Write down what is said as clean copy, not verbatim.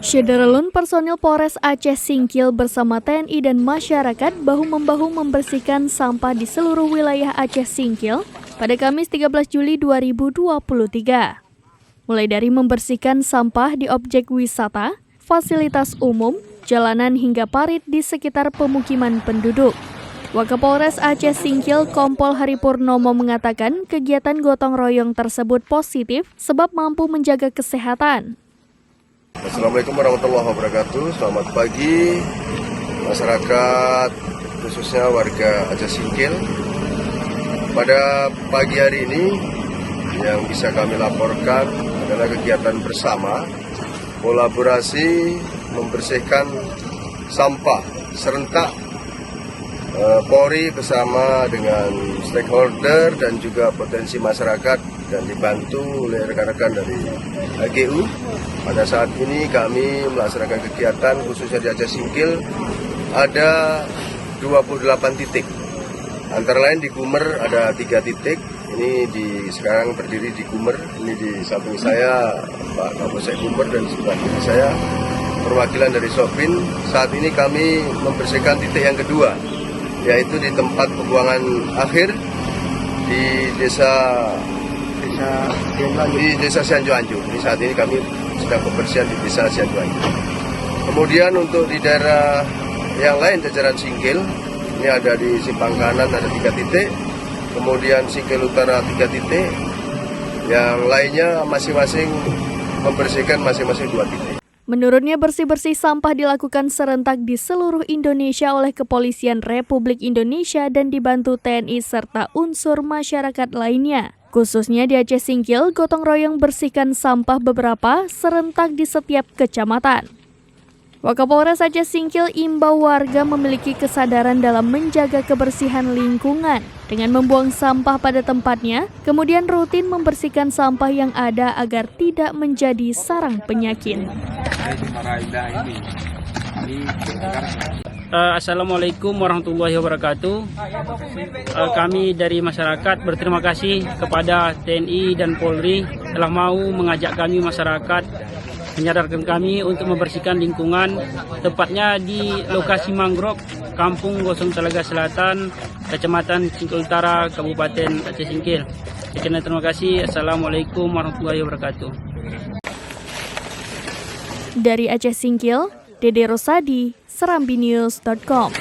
Syederalun personil Polres Aceh Singkil bersama TNI dan masyarakat bahu-membahu membersihkan sampah di seluruh wilayah Aceh Singkil pada Kamis 13 Juli 2023. Mulai dari membersihkan sampah di objek wisata, fasilitas umum, jalanan hingga parit di sekitar pemukiman penduduk. Wakapolres Aceh Singkil Kompol Haripurnomo mengatakan kegiatan gotong royong tersebut positif sebab mampu menjaga kesehatan. Assalamualaikum warahmatullahi wabarakatuh. Selamat pagi masyarakat, khususnya warga Aceh Singkil. Pada pagi hari ini yang bisa kami laporkan adalah kegiatan bersama kolaborasi membersihkan sampah serentak Polri bersama dengan stakeholder dan juga potensi masyarakat dan dibantu oleh rekan-rekan dari AGU. Pada saat ini kami melaksanakan kegiatan khususnya di Aceh Singkil ada 28 titik. Antara lain di Gumer ada 3 titik. Ini sekarang berdiri di Gumer. Ini di samping saya Pak Kapolsek Gumer dan sebelah kiri saya perwakilan dari Sopin. Saat ini kami membersihkan titik yang kedua, yaitu di tempat pembuangan akhir di desa Sianjo Anju. Ini saat ini kami sedang pembersihan di desa Sianjo Anju. Kemudian untuk di daerah yang lain jajaran Singkil, ini ada di Simpang Kanan ada 3 titik, kemudian Singkil Utara 3 titik, yang lainnya masing-masing membersihkan masing-masing 2 titik. Menurutnya bersih-bersih sampah dilakukan serentak di seluruh Indonesia oleh Kepolisian Republik Indonesia dan dibantu TNI serta unsur masyarakat lainnya. Khususnya di Aceh Singkil, gotong royong bersihkan sampah beberapa serentak di setiap kecamatan. Wakapolres Aceh Singkil imbau warga memiliki kesadaran dalam menjaga kebersihan lingkungan dengan membuang sampah pada tempatnya, kemudian rutin membersihkan sampah yang ada agar tidak menjadi sarang penyakit. Assalamualaikum warahmatullahi wabarakatuh. Kami dari masyarakat berterima kasih kepada TNI dan Polri telah mau mengajak kami masyarakat, menyadarkan kami untuk membersihkan lingkungan, tepatnya di lokasi mangrove Kampung Gosong Talaga Selatan, Kecamatan Singkil Utara, Kabupaten Aceh Singkil. Sekian, terima kasih. Assalamualaikum warahmatullahi wabarakatuh. Dari Aceh Singkil, Dede Rosadi, serambinews.com.